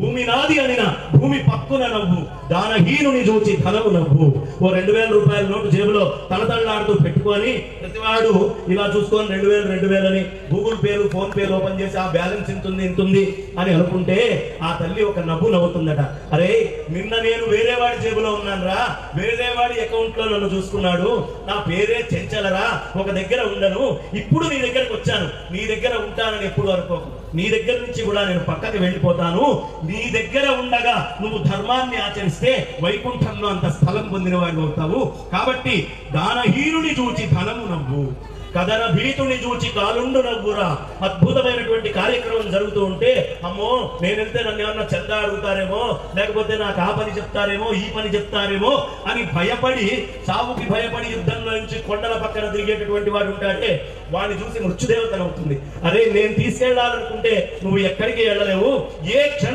భూమి నాది అనిన భూమి పక్కున నవ్వు, దానహీనుని చూచి ధనము నవ్వు. ఓ 2000 రూపాయల నోటు జేబులో తలతళ్ళాడుతూ పెట్టుకొని ప్రతివాడు ఇలా చూసుకొని 2000 అని గూగుల్ పేలు ఫోన్ పేలు ఓపెన్ చేసి ఆ బ్యాలెన్స్ ఇంతుంది అని అనుకుంటే ఆ తల్లి ఒక నవ్వు నవ్వుతుందట. అరే నిన్న నేను వేరే వాడి జేబులో ఉన్నాను రా, వేరే వాడి అకౌంట్ లో నన్ను చూసుకున్నాడు, నా పేరే చెంచలరా, ఒక దగ్గర ఉండను, ఇప్పుడు నీ దగ్గరకు వచ్చాను, నీ దగ్గర ఉంటానని ఎప్పుడు అనుకోకు, నీ దగ్గర నుంచి కూడా నేను పక్కకి వెళ్ళిపోతాను. నీ దగ్గర ఉండగా నువ్వు ధర్మాన్ని ఆచరిస్తే వైకుంఠంలో అంత స్థలం పొందిన వాడు అవుతావు. కాబట్టి దానహీనుని చూచి ధనము నవ్వు, కథన భీతుని చూచి కాలుండు నవ్వురా. అద్భుతమైనటువంటి కార్యక్రమం జరుగుతూ ఉంటే అమ్మో నేను వెళ్తే నన్ను ఏమన్నా చందా అడుగుతారేమో, లేకపోతే నాకు ఆ పని చెప్తారేమో ఈ పని చెప్తారేమో అని భయపడి, చావుకి భయపడి యుద్ధంలో నుంచి కొండల పక్కన తిరిగేటటువంటి వాడు ఉంటాడే, వాడిని చూసి మృత్యుదేవతను అవుతుంది. అరే నేను తీసుకెళ్లాలనుకుంటే నువ్వు ఎక్కడికి వెళ్ళలేవు, ఏ క్షణం